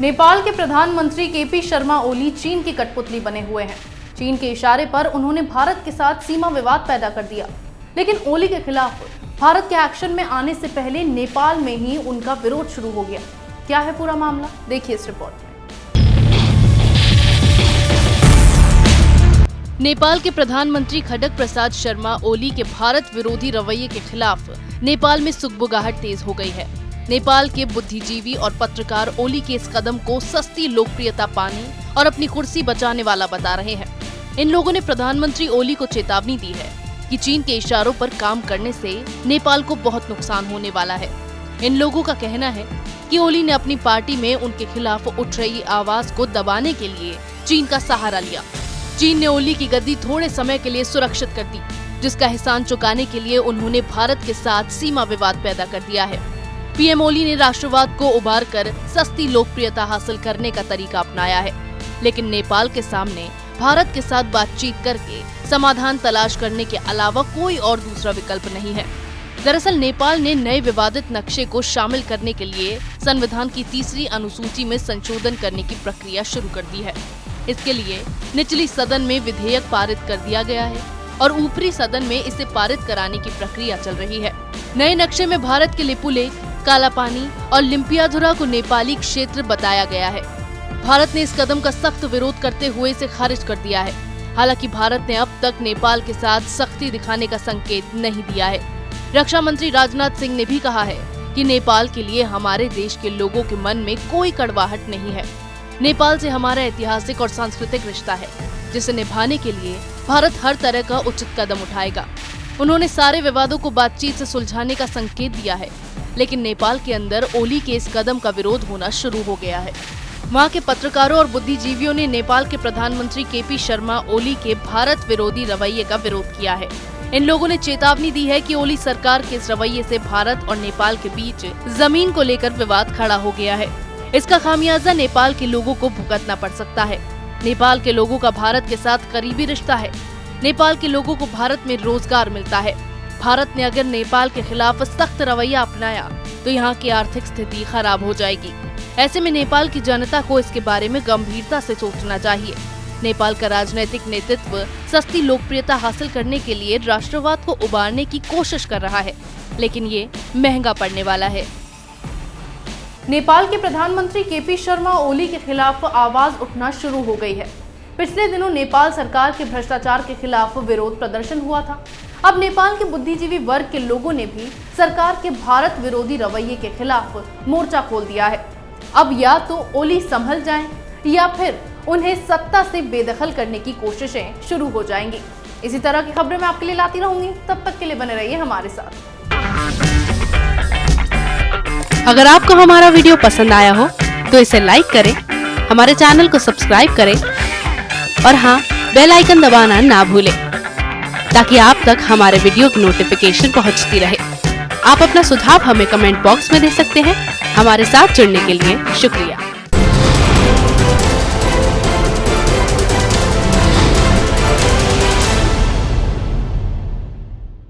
नेपाल के प्रधानमंत्री केपी शर्मा ओली चीन की कठपुतली बने हुए हैं। चीन के इशारे पर उन्होंने भारत के साथ सीमा विवाद पैदा कर दिया, लेकिन ओली के खिलाफ भारत के एक्शन में आने से पहले नेपाल में ही उनका विरोध शुरू हो गया। क्या है पूरा मामला, देखिए इस रिपोर्ट में। नेपाल के प्रधानमंत्री खड्ग प्रसाद शर्मा ओली के भारत विरोधी रवैये के खिलाफ नेपाल में सुगबुगाहट तेज हो गई है। नेपाल के बुद्धिजीवी और पत्रकार ओली के इस कदम को सस्ती लोकप्रियता पाने और अपनी कुर्सी बचाने वाला बता रहे हैं। इन लोगों ने प्रधानमंत्री ओली को चेतावनी दी है कि चीन के इशारों पर काम करने से नेपाल को बहुत नुकसान होने वाला है। इन लोगों का कहना है कि ओली ने अपनी पार्टी में उनके खिलाफ उठ रही आवाज को दबाने के लिए चीन का सहारा लिया। चीन ने ओली की गद्दी थोड़े समय के लिए सुरक्षित कर दी, जिसका एहसान चुकाने के लिए उन्होंने भारत के साथ सीमा विवाद पैदा कर दिया है। पीएम ओली ने राष्ट्रवाद को उभार कर सस्ती लोकप्रियता हासिल करने का तरीका अपनाया है, लेकिन नेपाल के सामने भारत के साथ बातचीत करके समाधान तलाश करने के अलावा कोई और दूसरा विकल्प नहीं है। दरअसल नेपाल ने नए विवादित नक्शे को शामिल करने के लिए संविधान की 3री अनुसूची में संशोधन करने की प्रक्रिया शुरू कर दी है। इसके लिए निचली सदन में विधेयक पारित कर दिया गया है और ऊपरी सदन में इसे पारित कराने की प्रक्रिया चल रही है। नए नक्शे में भारत के लिपुलेख, कालापानी और लिम्पियाधुरा को नेपाली क्षेत्र बताया गया है। भारत ने इस कदम का सख्त विरोध करते हुए इसे खारिज कर दिया है। हालांकि भारत ने अब तक नेपाल के साथ सख्ती दिखाने का संकेत नहीं दिया है। रक्षा मंत्री राजनाथ सिंह ने भी कहा है कि नेपाल के लिए हमारे देश के लोगों के मन में कोई कड़वाहट नहीं है। नेपाल से हमारा ऐतिहासिक और सांस्कृतिक रिश्ता है, जिसे निभाने के लिए भारत हर तरह का उचित कदम उठाएगा। उन्होंने सारे विवादों को बातचीत से सुलझाने का संकेत दिया है, लेकिन नेपाल के अंदर ओली के इस कदम का विरोध होना शुरू हो गया है। वहाँ के पत्रकारों और बुद्धिजीवियों ने नेपाल के प्रधानमंत्री केपी शर्मा ओली के भारत विरोधी रवैये का विरोध किया है। इन लोगों ने चेतावनी दी है कि ओली सरकार के इस रवैये से भारत और नेपाल के बीच जमीन को लेकर विवाद खड़ा हो गया है। इसका खामियाजा नेपाल के लोगों को भुगतना पड़ सकता है। नेपाल के लोगों का भारत के साथ करीबी रिश्ता है। नेपाल के लोगों को भारत में रोजगार मिलता है। भारत ने अगर नेपाल के खिलाफ सख्त रवैया अपनाया तो यहाँ की आर्थिक स्थिति खराब हो जाएगी। ऐसे में नेपाल की जनता को इसके बारे में गंभीरता से सोचना चाहिए। नेपाल का राजनीतिक नेतृत्व सस्ती लोकप्रियता हासिल करने के लिए राष्ट्रवाद को उबारने की कोशिश कर रहा है, लेकिन ये महंगा पड़ने वाला है। नेपाल के प्रधानमंत्री केपी शर्मा ओली के खिलाफ आवाज उठना शुरू हो गई है। पिछले दिनों नेपाल सरकार के भ्रष्टाचार के खिलाफ विरोध प्रदर्शन हुआ था। अब नेपाल के बुद्धिजीवी वर्ग के लोगों ने भी सरकार के भारत विरोधी रवैये के खिलाफ मोर्चा खोल दिया है। अब या तो ओली संभल जाएं या फिर उन्हें सत्ता से बेदखल करने की कोशिशें शुरू हो जाएंगी। इसी तरह की खबरें मैं आपके लिए लाती रहूंगी, तब तक के लिए बने रहिए हमारे साथ। अगर आपको हमारा वीडियो पसंद आया हो तो इसे लाइक करें, हमारे चैनल को सब्सक्राइब करें और हाँ, बेल आइकन दबाना ना भूलें ताकि आप तक हमारे वीडियो की नोटिफिकेशन पहुंचती रहे। आप अपना सुझाव हमें कमेंट बॉक्स में दे सकते हैं। हमारे साथ जुड़ने के लिए शुक्रिया।